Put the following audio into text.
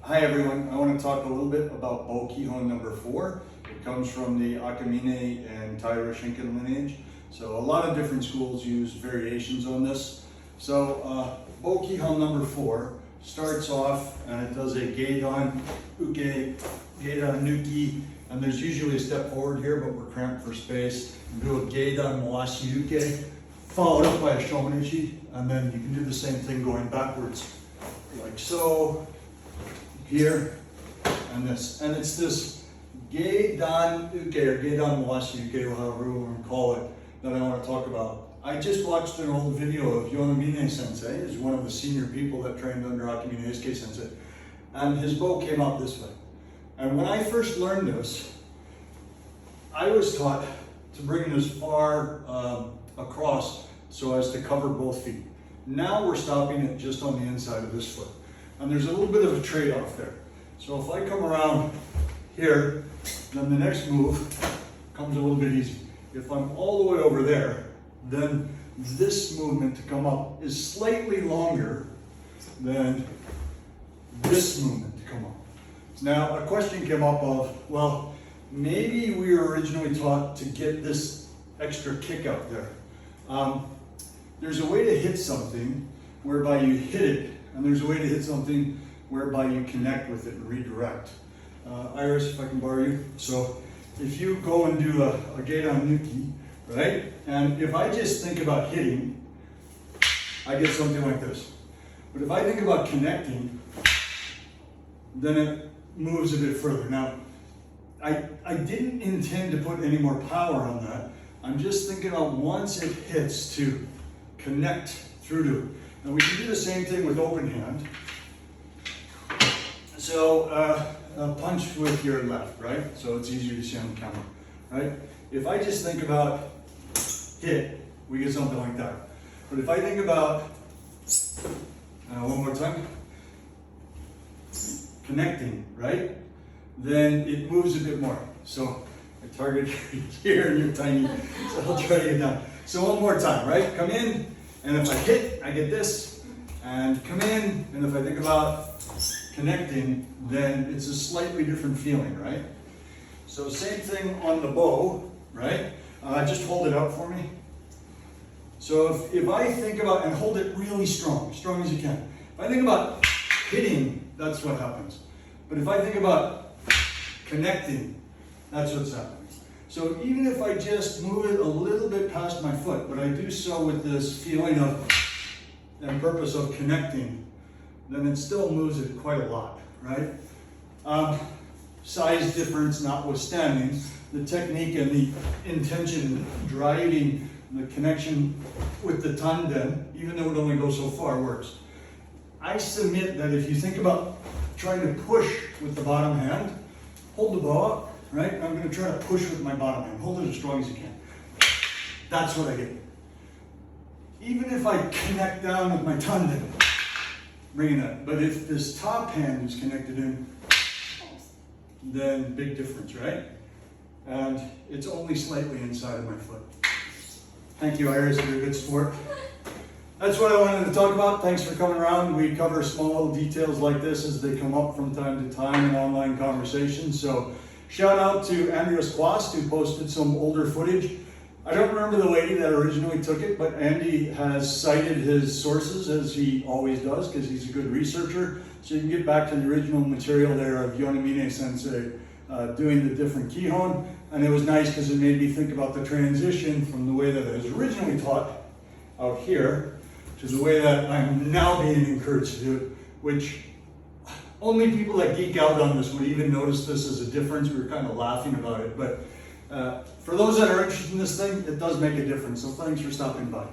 Hi everyone, I want to talk a little bit about bow Kihon number 4. It comes from the Akamine and Taira Shinken lineage. So a lot of different schools use variations on this. So bow Kihon number 4 starts off and it does a Geidon, Uke, Geidon, Nuki, and there's usually a step forward here, but we're cramped for space. You do a Geidon, Moashi, Uke, followed up by a Shomonichi, and then you can do the same thing going backwards, like so. Here and this, and it's this Geidon Uke or Geidon Moashi Uke, however we want to call it, that I want to talk about. I just watched an old video of Yonamine Sensei, who's one of the senior people that trained under Akamine Eisuke Sensei, and his bow came out this way. And when I first learned this, I was taught to bring this far across so as to cover both feet. Now we're stopping it just on the inside of this foot. And there's a little bit of a trade-off there. So if I come around here, then the next move comes a little bit easy. If I'm all the way over there, then this movement to come up is slightly longer than this movement to come up. Now, a question came up of, well, maybe we were originally taught to get this extra kick out there. There's a way to hit something whereby you hit it, and there's a way to hit something whereby you connect with it and redirect. Iris, if I can borrow you. So if you go and do a Geidon Nuki, right? And if I just think about hitting, I get something like this. But if I think about connecting, then it moves a bit further. Now, I didn't intend to put any more power on that. I'm just thinking about once it hits to connect through to it. And we can do the same thing with open hand. So punch with your left, right? So it's easier to see on the camera, right? If I just think about hit, we get something like that. But if I think about, one more time, connecting, right? Then it moves a bit more. So I target here and you're tiny, so I'll try to get down. So one more time, right? Come in. And if I hit, I get this, and come in, and if I think about connecting, then it's a slightly different feeling, right? So same thing on the bow, right? Just hold it up for me. So if I think about, and hold it really strong as you can. If I think about hitting, that's what happens. But if I think about connecting, that's what's happening. So even if I just move it a little bit past my foot, but I do so with this feeling of and purpose of connecting, then it still moves it quite a lot, right? Size difference notwithstanding, the technique and the intention driving the connection with the tanden, even though it only goes so far, works. I submit that if you think about trying to push with the bottom hand, hold the bow up, right? I'm going to try to push with my bottom hand. Hold it as strong as you can. That's what I get. Even if I connect down with my tanden, bringing that. But if this top hand is connected in, then big difference, right? And it's only slightly inside of my foot. Thank you, Iris. You're a good sport. That's what I wanted to talk about. Thanks for coming around. We cover small details like this as they come up from time to time in online conversations. So shout out to Andreas Quast, who posted some older footage. I don't remember the lady that originally took it, but Andy has cited his sources, as he always does, because he's a good researcher. So you can get back to the original material there of Yonamine Sensei doing the different Kihon. And it was nice because it made me think about the transition from the way that it was originally taught out here to the way that I'm now being encouraged to do it, which only people that geek out on this would even notice this as a difference. We were kind of laughing about it, but for those that are interested in this thing, it does make a difference. So thanks for stopping by.